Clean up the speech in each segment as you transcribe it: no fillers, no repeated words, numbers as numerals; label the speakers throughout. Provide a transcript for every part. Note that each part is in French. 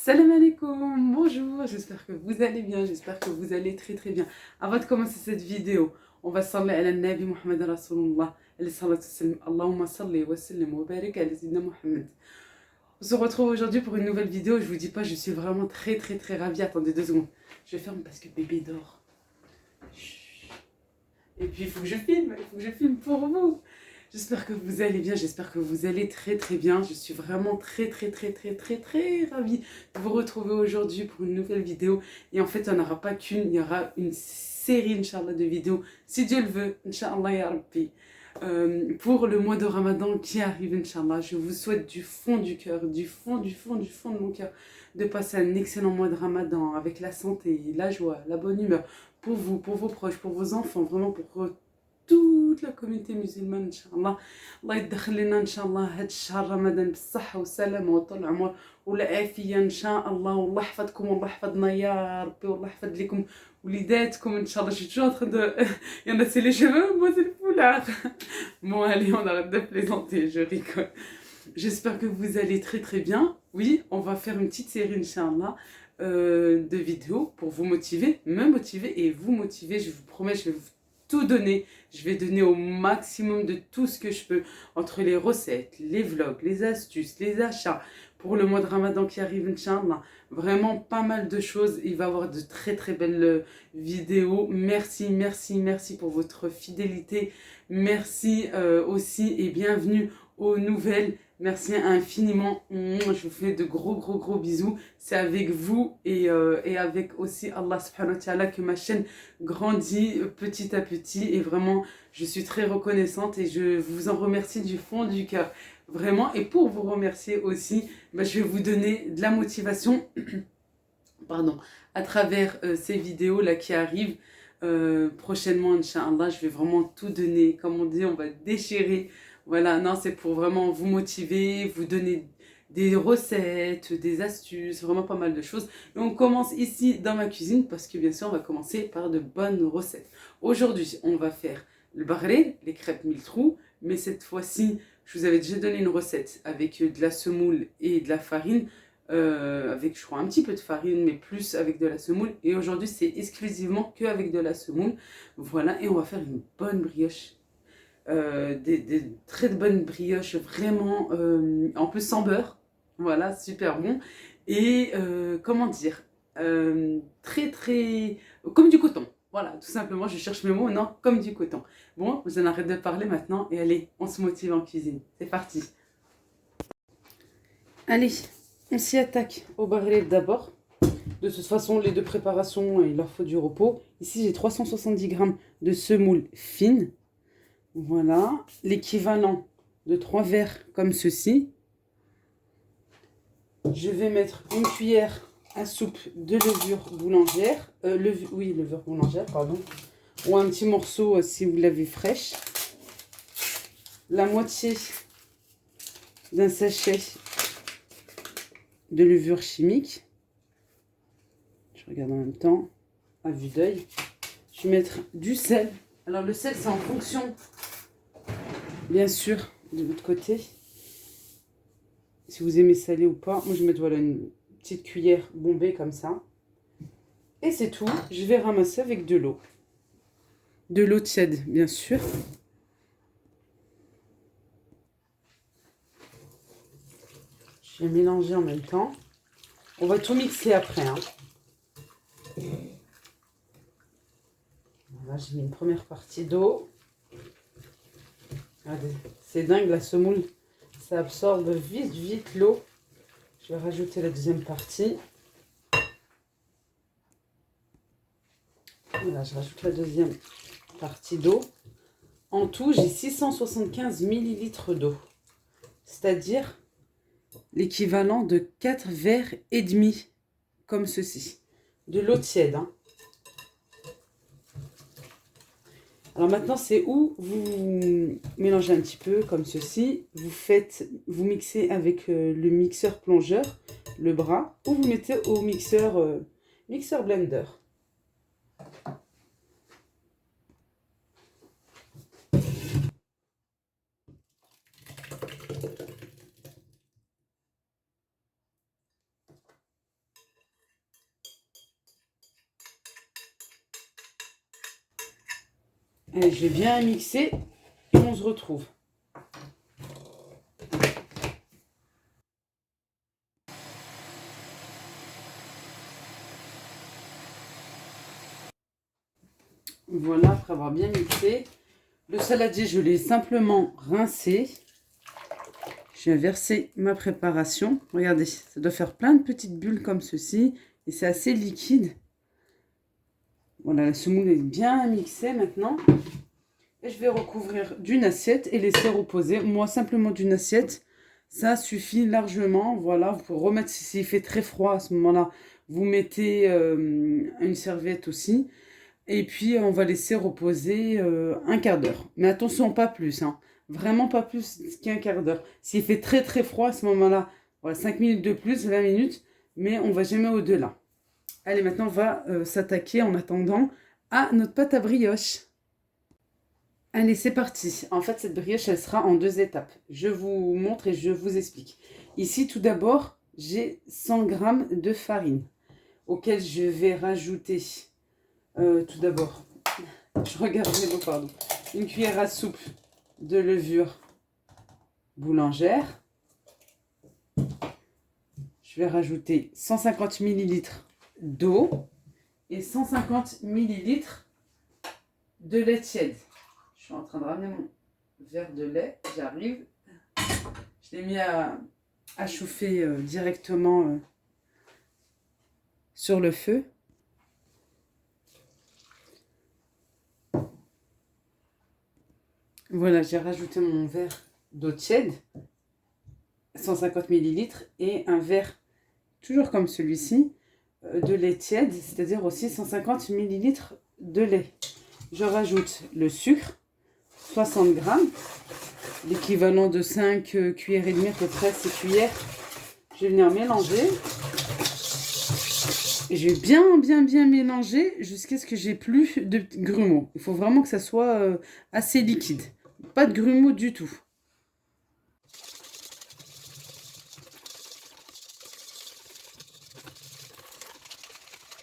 Speaker 1: Salam alaikum, bonjour, j'espère que vous allez bien, j'espère que vous allez très très bien. Avant de commencer cette vidéo, on va saller ala nabi Muhammad Rasulullah, alayhi salatu wassalam, Allahumma salli wa sallim wa barik ala sayyidina Muhammad. On se retrouve aujourd'hui pour une nouvelle vidéo, je vous dis pas, je suis vraiment très très très ravie. Attendez 2 secondes, je ferme parce que bébé dort. Chut. Et puis il faut que je filme pour vous. J'espère que vous allez bien, j'espère que vous allez très très bien. Je suis vraiment très très très très très très ravie de vous retrouver aujourd'hui pour une nouvelle vidéo. Et en fait, il n'y en aura pas qu'une, il y aura une série, Inch'Allah, de vidéos, si Dieu le veut, Inch'Allah, ya Rabbi. Pour le mois de Ramadan qui arrive, Inch'Allah, je vous souhaite du fond du cœur, du fond de mon cœur, de passer un excellent mois de Ramadan avec la santé, la joie, la bonne humeur, pour vous, pour vos proches, pour vos enfants, vraiment pour toute la communauté musulmane, Inch'Allah. Allah يدخل لنا إن شاء الله هاد الشهر رمضان بالصحة والسلامة وطول العمر والعافية إن شاء الله. والله يحفظكم والله يحفظنا يا ربي والله يحفظ لكم وليداتكم إن شاء الله. Je suis toujours en train de... Il y en a c'est les cheveux, moi c'est le foulard. Bon allez, on arrête de plaisanter, je rigole. J'espère que vous allez très très bien. Oui, on va faire une petite série, Inch'Allah, de vidéos pour vous motiver, me motiver et vous motiver. Je vous promets, je vais vous tout donner. Je vais donner au maximum de tout ce que je peux, entre les recettes, les vlogs, les astuces, les achats, pour le mois de Ramadan qui arrive, Inch'Allah. Vraiment pas mal de choses. Il va y avoir de très très belles vidéos. Merci, merci, merci pour votre fidélité. Merci aussi et bienvenue aux nouvelles. Merci infiniment. Je vous fais de gros bisous. C'est avec vous et avec aussi Allah subhanahu wa ta'ala que ma chaîne grandit petit à petit. Et vraiment, je suis très reconnaissante et je vous en remercie du fond du cœur. Vraiment. Et pour vous remercier aussi, je vais vous donner de la motivation pardon, à travers ces vidéos-là qui arrivent. Prochainement, Inch'Allah, je vais vraiment tout donner. Comme on dit, on va déchirer. Voilà, non, c'est pour vraiment vous motiver, vous donner des recettes, des astuces, vraiment pas mal de choses. Et on commence ici dans ma cuisine parce que bien sûr, on va commencer par de bonnes recettes. Aujourd'hui, on va faire le baghrel, les crêpes mille trous, mais cette fois-ci, je vous avais déjà donné une recette avec de la semoule et de la farine, avec je crois un petit peu de farine, mais plus avec de la semoule. Et aujourd'hui, c'est exclusivement que avec de la semoule. Voilà, et on va faire une bonne brioche. Des très bonnes brioches, vraiment, en plus sans beurre, voilà, super bon, et comment dire, très très, comme du coton, voilà, tout simplement, je cherche mes mots, non, comme du coton. Bon, j'en arrête de parler maintenant, et allez, on se motive en cuisine, c'est parti. Allez, on s'y attaque au baghrel d'abord. De toute façon, les deux préparations, il leur faut du repos. Ici, j'ai 370 grammes de semoule fine. Voilà, l'équivalent de 3 verres comme ceci. Je vais mettre une cuillère à soupe de levure boulangère. Levure boulangère, pardon. Ou un petit morceau si vous l'avez fraîche. La moitié d'un sachet de levure chimique. Je regarde en même temps, à vue d'œil. Je vais mettre du sel. Alors le sel, c'est en fonction, bien sûr, de votre côté. Si vous aimez salé ou pas. Moi, je vais mettre voilà, une petite cuillère bombée comme ça. Et c'est tout. Je vais ramasser avec de l'eau. De l'eau tiède, bien sûr. Je vais mélanger en même temps. On va tout mixer après. Hein. Voilà, j'ai mis une première partie d'eau. Regardez, c'est dingue, la semoule. Ça absorbe vite l'eau. Je vais rajouter la deuxième partie. Voilà, je rajoute la deuxième partie d'eau. En tout, j'ai 675 millilitres d'eau. C'est-à-dire l'équivalent de 4 verres et demi, comme ceci. De l'eau tiède. Hein. Alors maintenant, c'est où vous mélangez un petit peu comme ceci. Vous mixez avec le mixeur plongeur, le bras, ou vous mettez au mixeur blender. Allez, je vais bien mixer et on se retrouve. Voilà, après avoir bien mixé. Le saladier, je l'ai simplement rincé. Je viens verser ma préparation. Regardez, ça doit faire plein de petites bulles comme ceci. Et c'est assez liquide. Voilà, la semoule est bien mixée maintenant. Et je vais recouvrir d'une assiette et laisser reposer. Moi, simplement d'une assiette, ça suffit largement. Voilà, vous pouvez remettre, s'il fait très froid à ce moment-là, vous mettez une serviette aussi. Et puis, on va laisser reposer un quart d'heure. Mais attention, pas plus, hein. Vraiment pas plus qu'un quart d'heure. S'il fait très très froid à ce moment-là, voilà, 5 minutes de plus, 20 minutes, mais on va jamais au-delà. Allez, maintenant, on va s'attaquer en attendant à notre pâte à brioche. Allez, c'est parti. En fait, cette brioche, elle sera en 2 étapes. Je vous montre et je vous explique. Ici, tout d'abord, j'ai 100 g de farine, auquel je vais rajouter, tout d'abord, je regarde les mots, pardon, une cuillère à soupe de levure boulangère. Je vais rajouter 150 ml d'eau et 150 ml de lait tiède. Je suis en train de ramener mon verre de lait, j'arrive. Je l'ai mis à chauffer directement sur le feu. Voilà, j'ai rajouté mon verre d'eau tiède, 150 ml, et un verre, toujours comme celui-ci, de lait tiède, c'est-à-dire aussi 150 ml de lait. Je rajoute le sucre, 60 g, l'équivalent de 5 cuillères et demie, à peu près 6 cuillères. Je vais venir mélanger. Et je vais bien mélanger jusqu'à ce que j'ai plus de grumeaux. Il faut vraiment que ça soit assez liquide. Pas de grumeaux du tout.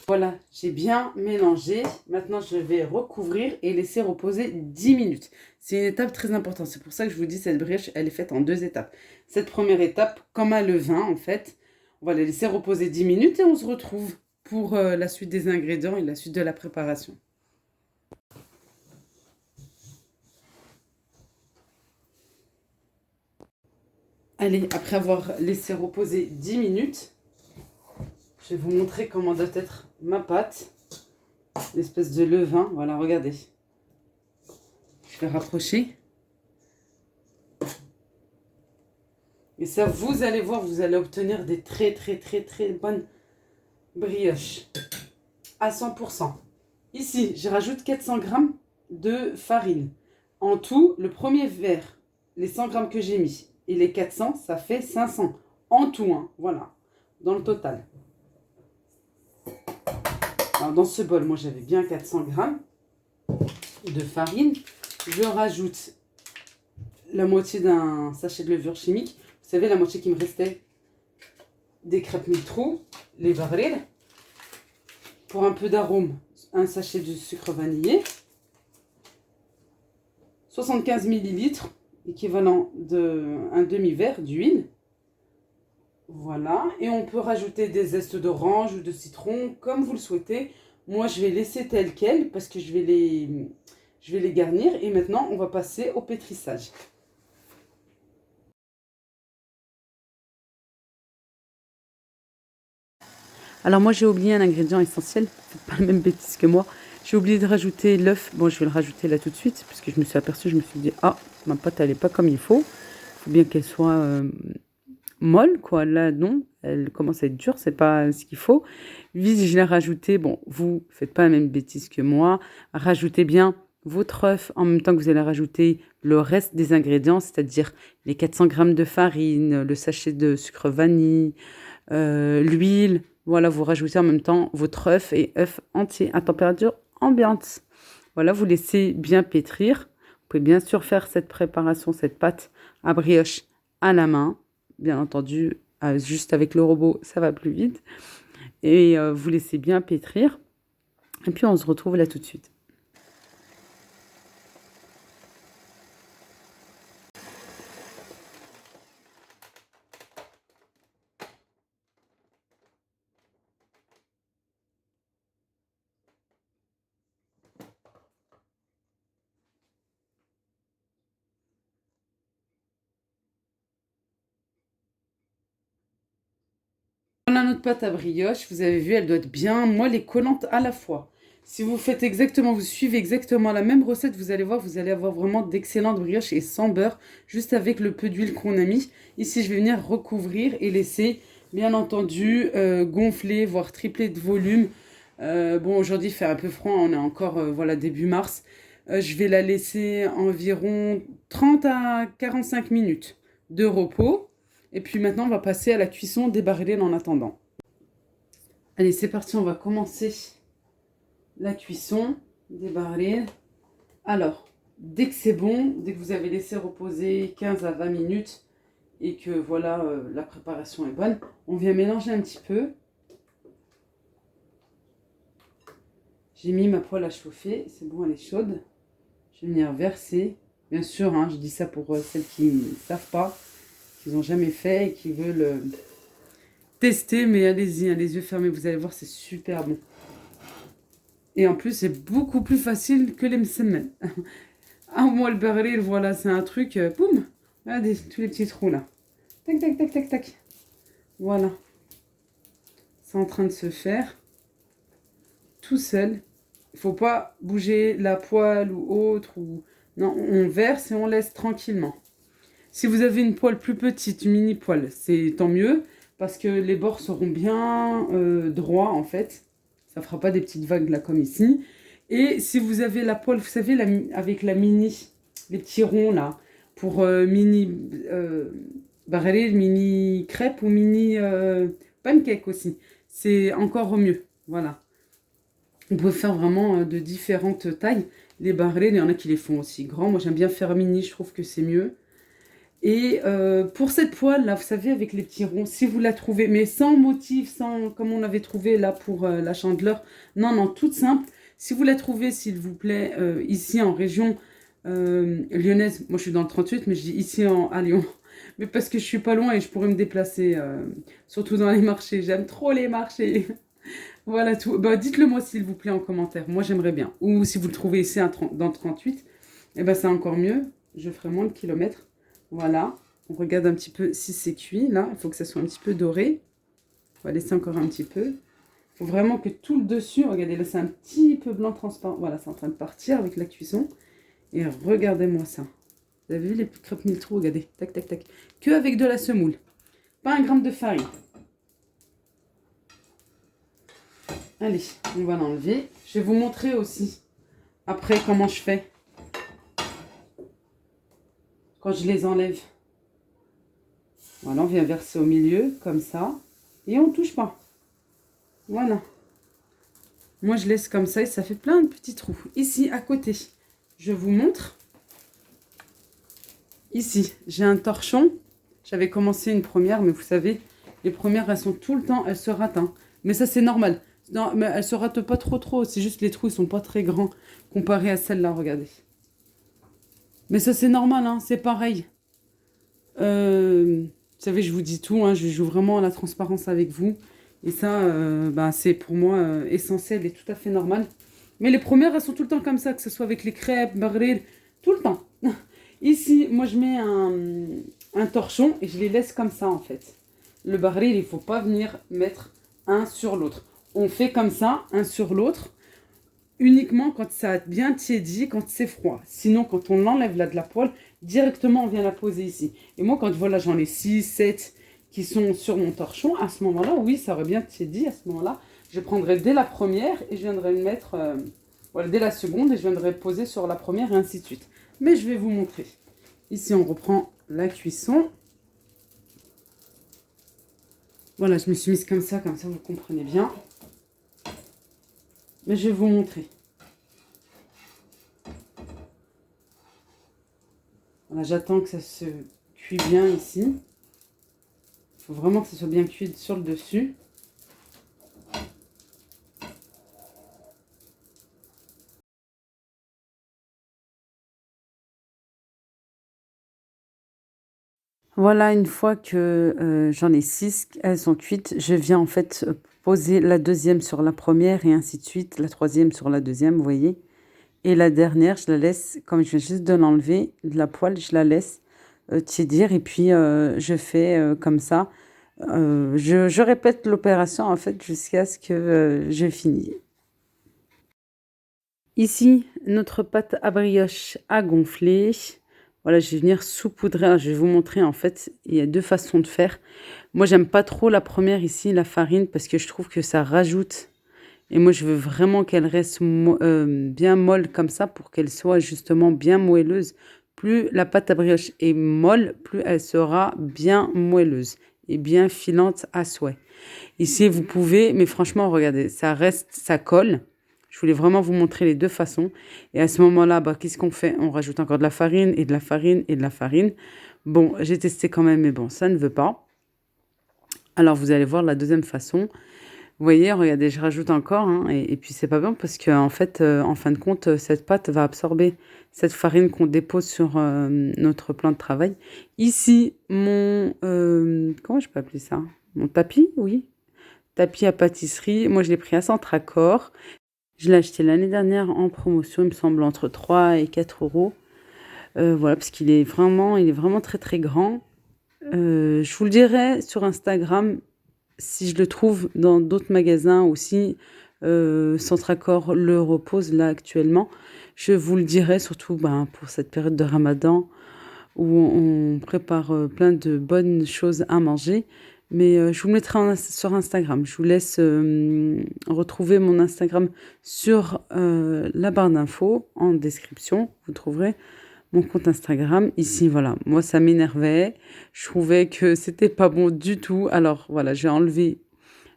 Speaker 1: Voilà, j'ai bien mélangé. Maintenant, je vais recouvrir et laisser reposer 10 minutes. C'est une étape très importante. C'est pour ça que je vous dis, cette brioche, elle est faite en 2 étapes. Cette première étape, comme un levain, en fait, on va la laisser reposer 10 minutes et on se retrouve pour la suite des ingrédients et la suite de la préparation. Allez, après avoir laissé reposer 10 minutes, je vais vous montrer comment doit être ma pâte. L'espèce de levain, voilà, regardez. Je vais rapprocher. Et ça, vous allez voir, vous allez obtenir des très bonnes brioches. À 100%. Ici, je rajoute 400 g de farine. En tout, le premier verre, les 100 g que j'ai mis, et les 400, ça fait 500. En tout, hein, voilà, dans le total. Alors, dans ce bol, moi, j'avais bien 400 g de farine. Je rajoute la moitié d'un sachet de levure chimique. Vous savez, la moitié qui me restait des crêpes Miltrou, les barils. Pour un peu d'arôme, un sachet de sucre vanillé. 75 ml, équivalent d'un demi-verre d'huile. Voilà, et on peut rajouter des zestes d'orange ou de citron, comme vous le souhaitez. Moi, je vais laisser tel quel, parce que je vais les garnir. Et maintenant, on va passer au pétrissage. Alors moi, j'ai oublié un ingrédient essentiel. Faites pas la même bêtise que moi. J'ai oublié de rajouter l'œuf. Bon, je vais le rajouter là tout de suite, puisque je me suis aperçue, je me suis dit, ah, ma pâte, elle n'est pas comme il faut. Il faut bien qu'elle soit molle, quoi. Là, non, elle commence à être dure, c'est pas ce qu'il faut. Vite, je l'ai rajouté. Bon, vous faites pas la même bêtise que moi. Rajoutez bien votre œuf en même temps que vous allez rajouter le reste des ingrédients, c'est-à-dire les 400 g de farine, le sachet de sucre vanille, l'huile. Voilà, vous rajoutez en même temps votre œuf et œuf entier à température ambiante. Voilà, vous laissez bien pétrir. Vous pouvez bien sûr faire cette préparation, cette pâte à brioche à la main. Bien entendu, juste avec le robot, ça va plus vite. Et vous laissez bien pétrir. Et puis, on se retrouve là tout de suite. notre pâte à brioche, vous avez vu, elle doit être bien molle et collante à la fois. Si vous faites exactement, vous suivez exactement la même recette, vous allez voir, vous allez avoir vraiment d'excellentes brioches et sans beurre, juste avec le peu d'huile qu'on a mis. Ici, je vais venir recouvrir et laisser, bien entendu, gonfler, voire tripler de volume. Bon, aujourd'hui, il fait un peu froid, on est encore, voilà, début mars. Je vais la laisser environ 30 à 45 minutes de repos. Et puis maintenant, on va passer à la cuisson des barillets en attendant. Allez, c'est parti, on va commencer la cuisson des barillets. Alors, dès que c'est bon, dès que vous avez laissé reposer 15 à 20 minutes et que voilà, la préparation est bonne, on vient mélanger un petit peu. J'ai mis ma poêle à chauffer, c'est bon, elle est chaude. Je vais venir verser. Bien sûr, hein, je dis ça pour celles qui ne savent pas, qui n'ont jamais fait et qui veulent tester, mais allez-y, hein, les yeux fermés, vous allez voir, c'est super bon. Et en plus, c'est beaucoup plus facile que les msemen. Ah, moi, le baril, voilà, c'est un truc, boum, regardez, tous les petits trous là. Tac, tac, tac, tac, tac. Voilà. C'est en train de se faire tout seul. Il ne faut pas bouger la poêle ou autre. Non, on verse et on laisse tranquillement. Si vous avez une poêle plus petite, une mini poêle, c'est tant mieux. Parce que les bords seront bien droits en fait. Ça ne fera pas des petites vagues là comme ici. Et si vous avez la poêle, vous savez, avec la mini, les petits ronds là, pour mini barrel, mini crêpe ou mini pancake aussi. C'est encore mieux. Voilà. On peut faire vraiment de différentes tailles. Les barrés, il y en a qui les font aussi grands. Moi, j'aime bien faire mini, je trouve que c'est mieux. Et pour cette poêle, là, vous savez, avec les petits ronds, si vous la trouvez, mais sans motif, sans comme on avait trouvé là pour la Chandeleur. Non, non, toute simple. Si vous la trouvez, s'il vous plaît, ici en région lyonnaise, moi je suis dans le 38, mais je dis ici à Lyon. Mais parce que je suis pas loin et je pourrais me déplacer, surtout dans les marchés. J'aime trop les marchés. Voilà tout. Bah, dites-le moi s'il vous plaît en commentaire. Moi j'aimerais bien. Ou si vous le trouvez ici dans le 38, eh ben, c'est encore mieux. Je ferai moins de kilomètres. Voilà. On regarde un petit peu si c'est cuit. Là, il faut que ça soit un petit peu doré. On va laisser encore un petit peu. Il faut vraiment que tout le dessus, regardez là, c'est un petit peu blanc transparent. Voilà, c'est en train de partir avec la cuisson. Et regardez-moi ça. Vous avez vu les crêpes mille trous, regardez. Tac, tac, tac. Que avec de la semoule. Pas un gramme de farine. Allez, on va l'enlever. Je vais vous montrer aussi, après, comment je fais. Quand je les enlève. Voilà, on vient verser au milieu, comme ça. Et on ne touche pas. Voilà. Moi, je laisse comme ça et ça fait plein de petits trous. Ici, à côté, je vous montre. Ici, j'ai un torchon. J'avais commencé une première, mais vous savez, les premières, elles sont tout le temps, elles se ratent. Hein. Mais ça, c'est normal. Non, mais elles se ratent pas trop. C'est juste les trous, ils sont pas très grands comparés à celle-là, regardez. Mais ça, c'est normal, hein, c'est pareil. Vous savez, je vous dis tout, hein, je joue vraiment à la transparence avec vous. Et ça, bah, c'est pour moi essentiel et tout à fait normal. Mais les premières, elles sont tout le temps comme ça, que ce soit avec les crêpes, baril, tout le temps. Ici, moi, je mets un torchon et je les laisse comme ça, en fait. Le baril, il ne faut pas venir mettre un sur l'autre. On fait comme ça, un sur l'autre, uniquement quand ça a bien tiédi, quand c'est froid. Sinon, quand on l'enlève là de la poêle, directement, on vient la poser ici. Et moi, quand voilà, j'en ai 6, 7 qui sont sur mon torchon, à ce moment-là, oui, ça aurait bien tiédi. À ce moment-là, je prendrai dès la première et je viendrai le mettre, voilà, dès la seconde et je viendrai poser sur la première et ainsi de suite. Mais je vais vous montrer. Ici, on reprend la cuisson. Voilà, je me suis mise comme ça vous comprenez bien. Mais je vais vous montrer. Voilà, j'attends que ça se cuit bien ici. Il faut vraiment que ça soit bien cuit sur le dessus. Voilà, une fois que j'en ai 6, elles sont cuites, je viens en fait poser la deuxième sur la première et ainsi de suite, la troisième sur la deuxième, vous voyez. Et la dernière, je la laisse, comme je viens juste de l'enlever de la poêle, je la laisse tiédir et puis je fais comme ça Je répète l'opération en fait jusqu'à ce que j'ai fini. Ici, notre pâte à brioche a gonflé. Voilà, je vais venir saupoudrer. Alors, je vais vous montrer en fait, il y a deux façons de faire. Moi, j'aime pas trop la première ici, la farine, parce que je trouve que ça rajoute. Et moi, je veux vraiment qu'elle reste bien molle comme ça pour qu'elle soit justement bien moelleuse. Plus la pâte à brioche est molle, plus elle sera bien moelleuse et bien filante à souhait. Ici, vous pouvez, mais franchement, regardez, ça reste, ça colle. Je voulais vraiment vous montrer les deux façons. Et à ce moment-là, bah, qu'est-ce qu'on fait? On rajoute encore de la farine et de la farine et de la farine. Bon, j'ai testé quand même, mais bon, ça ne veut pas. Alors, vous allez voir la deuxième façon. Vous voyez, regardez, je rajoute encore, hein, et puis c'est pas bien parce que en fait, en fin de compte, cette pâte va absorber cette farine qu'on dépose sur notre plan de travail. Ici, comment je peux appeler ça? Mon tapis, oui, tapis à pâtisserie. Moi, je l'ai pris à Centracor. Je l'ai acheté l'année dernière en promotion, il me semble entre 3 et 4 euros. Voilà, parce il est vraiment très très grand. Je vous le dirai sur Instagram si je le trouve dans d'autres magasins ou si Centracor le repose là actuellement. Je vous le dirai surtout ben, pour cette période de Ramadan où on prépare plein de bonnes choses à manger. Mais je vous le mettrai sur Instagram. Je vous laisse retrouver mon Instagram sur la barre d'infos en description. Vous trouverez mon compte Instagram. Ici, voilà, moi ça m'énervait. Je trouvais que c'était pas bon du tout. Alors voilà, j'ai enlevé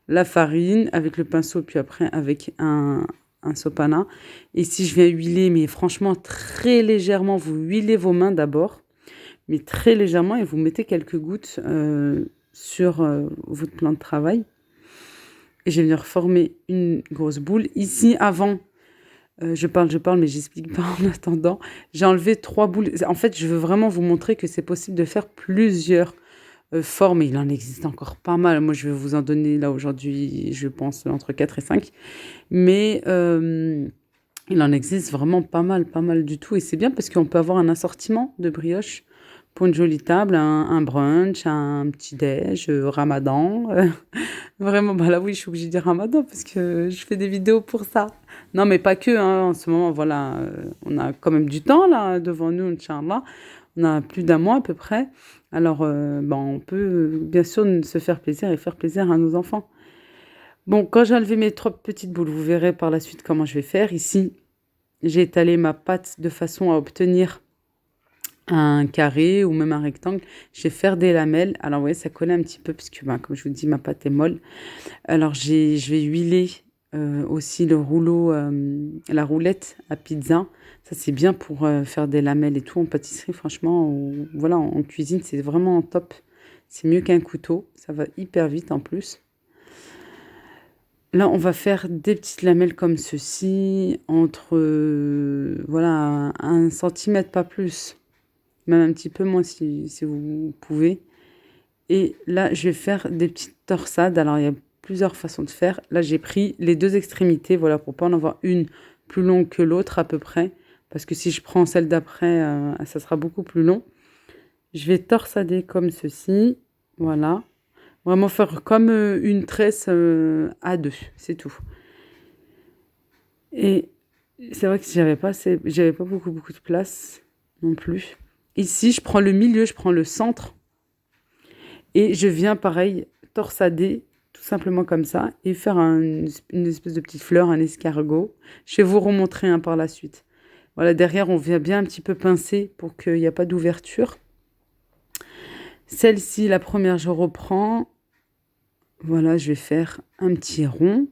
Speaker 1: la farine avec le pinceau, puis après avec un sopalin. Et si je viens huiler, mais franchement très légèrement, vous huilez vos mains d'abord, mais très légèrement, et vous mettez quelques gouttes sur votre plan de travail. Et je vais venir former une grosse boule. Ici, avant, je parle, mais j'explique pas en attendant. J'ai enlevé 3 boules. En fait, je veux vraiment vous montrer que c'est possible de faire plusieurs formes. Il en existe encore pas mal. Moi, je vais vous en donner là aujourd'hui, je pense, entre 4 et 5. Mais il en existe vraiment pas mal du tout. Et c'est bien parce qu'on peut avoir un assortiment de brioches pour une jolie table, un brunch, un petit déj, ramadan. Vraiment, bah là oui, je suis obligée de dire ramadan parce que je fais des vidéos pour ça. Non, mais pas que, hein, en ce moment, voilà, on a quand même du temps là devant nous, Inch'Allah. On a plus d'un mois à peu près. Alors, bah, on peut bien sûr se faire plaisir et faire plaisir à nos enfants. Bon, quand j'ai enlevé mes 3 petites boules, vous verrez par la suite comment je vais faire. Ici, j'ai étalé ma pâte de façon à obtenir un carré ou même un rectangle. Je vais faire des lamelles. Alors, vous voyez, ça collait un petit peu parce que, bah, comme je vous dis, ma pâte est molle. Alors, je vais huiler aussi le rouleau, la roulette à pizza. Ça, c'est bien pour faire des lamelles et tout en pâtisserie. Franchement, voilà, en cuisine, c'est vraiment top. C'est mieux qu'un couteau. Ça va hyper vite en plus. Là, on va faire des petites lamelles comme ceci, entre voilà, 1 centimètre, pas plus. Même un petit peu moins si vous pouvez. Et là, je vais faire des petites torsades. Alors, il y a plusieurs façons de faire. Là, j'ai pris les deux extrémités, voilà, pour pas en avoir une plus longue que l'autre à peu près. Parce que si je prends celle d'après, ça sera beaucoup plus long. Je vais torsader comme ceci. Voilà. Vraiment faire comme une tresse à deux, c'est tout. Et c'est vrai que j'avais pas beaucoup de place non plus. Ici, je prends le milieu, je prends le centre et je viens pareil torsader tout simplement comme ça et faire une espèce de petite fleur, un escargot. Je vais vous remontrer un par la suite. Voilà, derrière, on vient bien un petit peu pincer pour qu'il n'y a pas d'ouverture. Celle-ci, la première, je reprends. Voilà, je vais faire un petit rond.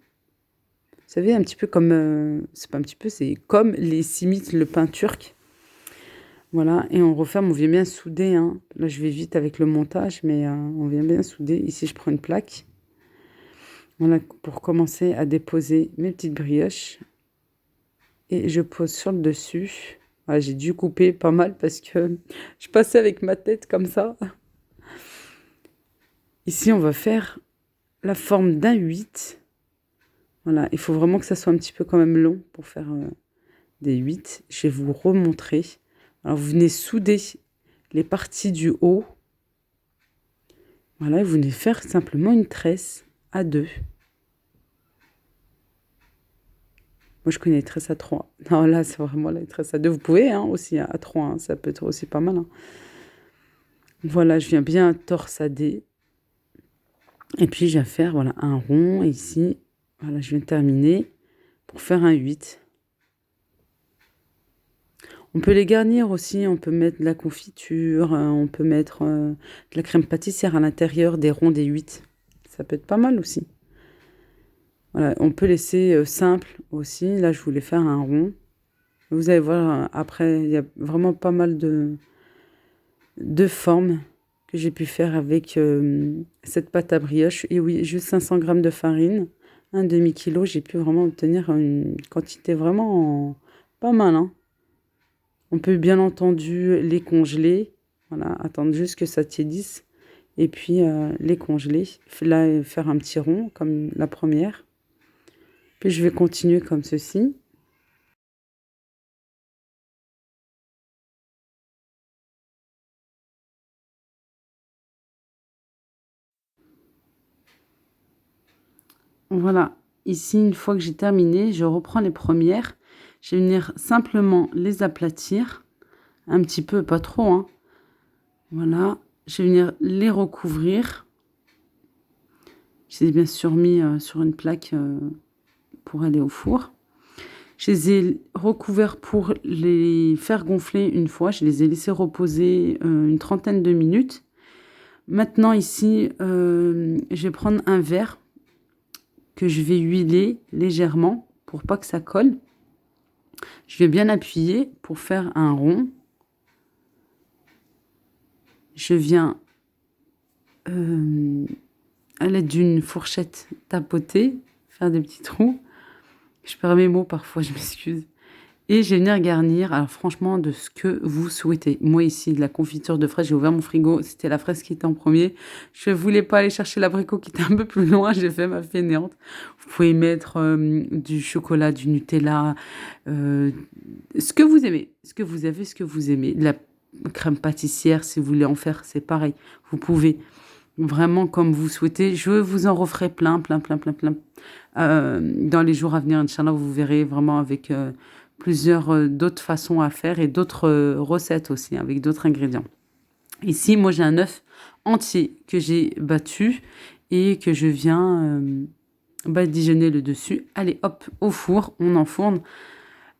Speaker 1: Vous savez, un petit peu comme, c'est pas un petit peu, c'est comme les simites, le pain turc. Voilà, et on referme, on vient bien souder, hein. Là, je vais vite avec le montage, mais on vient bien souder. Ici, je prends une plaque. Voilà, pour commencer à déposer mes petites brioches. Et je pose sur le dessus. Voilà, j'ai dû couper pas mal parce que je passais avec ma tête comme ça. Ici, on va faire la forme d'un 8. Voilà, il faut vraiment que ça soit un petit peu quand même long pour faire des 8. Je vais vous remontrer. Alors, vous venez souder les parties du haut. Voilà, vous venez faire simplement une tresse à 2. Moi, je connais les tresses à 3. Non, là, c'est vraiment les tresses à 2. Vous pouvez hein, aussi à 3, hein, ça peut être aussi pas mal. Hein. Voilà, je viens bien torsader. Et puis, je vais faire voilà, un rond ici. Voilà, je viens de terminer pour faire un 8. On peut les garnir aussi, on peut mettre de la confiture, on peut mettre de la crème pâtissière à l'intérieur, des ronds, des 8. Ça peut être pas mal aussi. Voilà, on peut laisser simple aussi. Là, je voulais faire un rond. Vous allez voir, après, il y a vraiment pas mal de formes que j'ai pu faire avec cette pâte à brioche. Et oui, juste 500 grammes de farine, un demi-kilo. J'ai pu vraiment obtenir une quantité vraiment pas mal, hein. On peut bien entendu les congeler. Voilà, attendre juste que ça tiédisse. Et puis les congeler. Là, faire un petit rond comme la première. Puis je vais continuer comme ceci. Voilà. Ici, une fois que j'ai terminé, je reprends les premières. Je vais venir simplement les aplatir. Un petit peu, pas trop, hein. Voilà. Je vais venir les recouvrir. Je les ai bien sûr mis sur une plaque pour aller au four. Je les ai recouverts pour les faire gonfler une fois. Je les ai laissés reposer une trentaine de minutes. Maintenant ici, je vais prendre un verre que je vais huiler légèrement pour pas que ça colle. Je vais bien appuyer pour faire un rond. Je viens à l'aide d'une fourchette tapoter, faire des petits trous. Je perds mes mots parfois, je m'excuse. Et je vais venir garnir, alors franchement, de ce que vous souhaitez. Moi ici, de la confiture de fraises, j'ai ouvert mon frigo, c'était la fraise qui était en premier. Je ne voulais pas aller chercher l'abricot qui était un peu plus loin, j'ai fait ma fainéante. Vous pouvez mettre du chocolat, du Nutella, ce que vous aimez, ce que vous avez, ce que vous aimez. De la crème pâtissière, si vous voulez en faire, c'est pareil. Vous pouvez vraiment comme vous souhaitez. Je vous en referai plein. Dans les jours à venir, Inch'Allah, vous verrez vraiment avec plusieurs d'autres façons à faire et d'autres recettes aussi, avec d'autres ingrédients. Ici, moi, j'ai un œuf entier que j'ai battu et que je viens badigeonner le dessus. Allez, hop, au four, on enfourne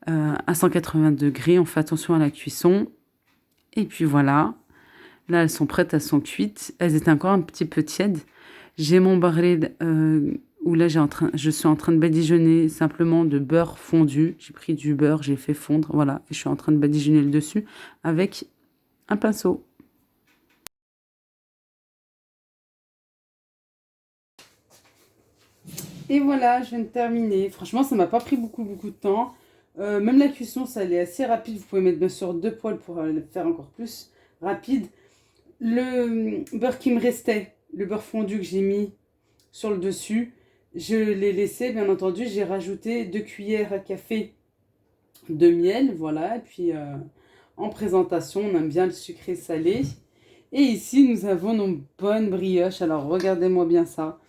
Speaker 1: à 180 degrés. On fait attention à la cuisson. Et puis voilà. Là, elles sont prêtes, elles sont cuites. Elles étaient encore un petit peu tièdes. J'ai mon baril où là, je suis en train de badigeonner simplement de beurre fondu. J'ai pris du beurre, j'ai fait fondre, voilà. Et je suis en train de badigeonner le dessus avec un pinceau. Et voilà, je viens de terminer. Franchement, ça m'a pas pris beaucoup de temps. Même la cuisson, ça allait assez rapide. Vous pouvez mettre bien sûr 2 poêles pour le faire encore plus rapide. Le beurre qui me restait, le beurre fondu que j'ai mis sur le dessus, je l'ai laissé, bien entendu. J'ai rajouté 2 cuillères à café de miel, voilà. Et puis, en présentation, on aime bien le sucré salé. Et ici, nous avons nos bonnes brioches. Alors, regardez-moi bien ça.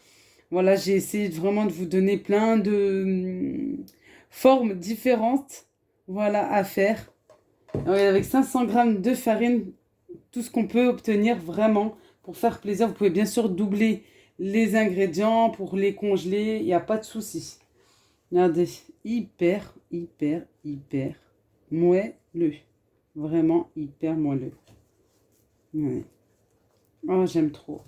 Speaker 1: Voilà, j'ai essayé vraiment de vous donner plein de formes différentes, voilà, à faire. Alors, avec 500 grammes de farine, tout ce qu'on peut obtenir vraiment pour faire plaisir. Vous pouvez bien sûr doubler les ingrédients pour les congeler, il n'y a pas de souci. Regardez, hyper moelleux. Vraiment hyper moelleux. Ouais. Oh, j'aime trop.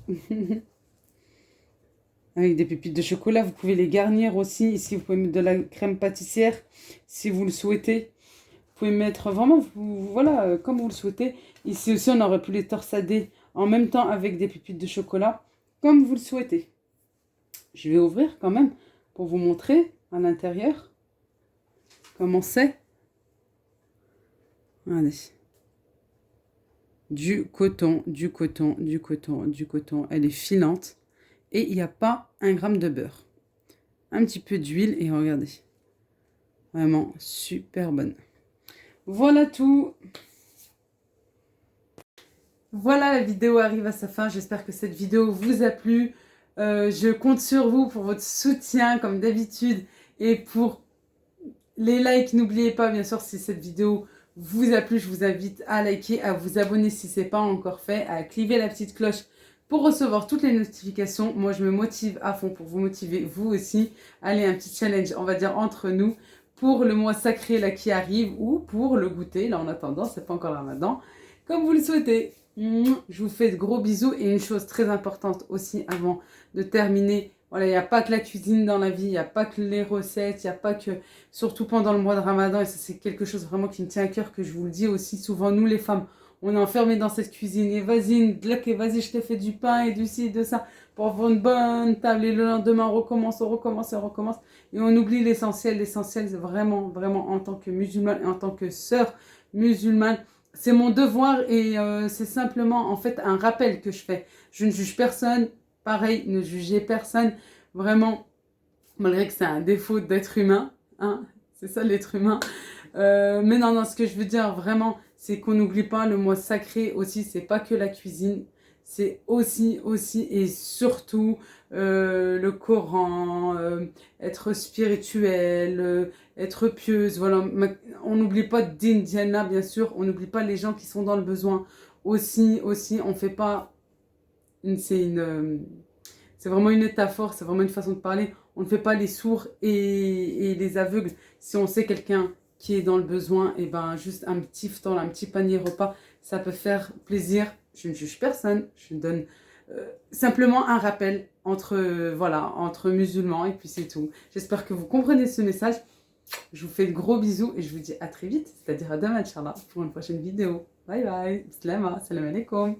Speaker 1: Avec des pépites de chocolat, vous pouvez les garnir aussi. Ici, vous pouvez mettre de la crème pâtissière si vous le souhaitez. Vous pouvez mettre vraiment, voilà, comme vous le souhaitez. Ici aussi, on aurait pu les torsader en même temps avec des pépites de chocolat, comme vous le souhaitez. Je vais ouvrir quand même pour vous montrer à l'intérieur comment c'est. Allez. Du coton. Elle est filante. Et il n'y a pas un gramme de beurre. Un petit peu d'huile et regardez. Vraiment super bonne. Voilà tout. Voilà, la vidéo arrive à sa fin. J'espère que cette vidéo vous a plu. Je compte sur vous pour votre soutien, comme d'habitude. Et pour les likes, n'oubliez pas, bien sûr, si cette vidéo vous a plu, je vous invite à liker, à vous abonner si ce n'est pas encore fait, à activer la petite cloche pour recevoir toutes les notifications. Moi, je me motive à fond pour vous motiver, vous aussi. Allez, un petit challenge, on va dire, entre nous pour le mois sacré là qui arrive ou pour le goûter. Là, en attendant, c'est pas encore le ramadan. Comme vous le souhaitez. Je vous fais de gros bisous. Et une chose très importante aussi avant de terminer. Voilà, il n'y a pas que la cuisine dans la vie, il n'y a pas que les recettes, il n'y a pas que, surtout pendant le mois de Ramadan, et ça c'est quelque chose vraiment qui me tient à cœur, que je vous le dis aussi souvent, nous les femmes, on est enfermés dans cette cuisine, et vas-y, vas-y, je te fais du pain et du ci et de ça, pour avoir une bonne table, et le lendemain on recommence, on recommence, on recommence, et on oublie l'essentiel. L'essentiel c'est vraiment, vraiment en tant que musulmane et en tant que sœur musulmane, c'est mon devoir et c'est simplement en fait un rappel que je fais. Je ne juge personne, pareil, ne jugez personne. Vraiment, malgré que c'est un défaut d'être humain, hein, c'est ça l'être humain. Mais non, non, ce que je veux dire vraiment, c'est qu'on n'oublie pas le mois sacré aussi, c'est pas que la cuisine, c'est aussi et surtout le Coran, être spirituel, être pieuse, voilà. On n'oublie pas Din Diana, bien sûr, on n'oublie pas les gens qui sont dans le besoin. Aussi, on fait pas, c'est vraiment une métaphore, c'est vraiment une façon de parler. On ne fait pas les sourds et les aveugles. Si on sait quelqu'un qui est dans le besoin, et ben juste un petit ftan, un petit panier repas, ça peut faire plaisir. Je ne juge personne, je donne simplement un rappel entre, voilà, entre musulmans et puis c'est tout. J'espère que vous comprenez ce message. Je vous fais de gros bisous et je vous dis à très vite, c'est-à-dire à demain, Inch'Allah, pour une prochaine vidéo. Bye bye, salam alaikum.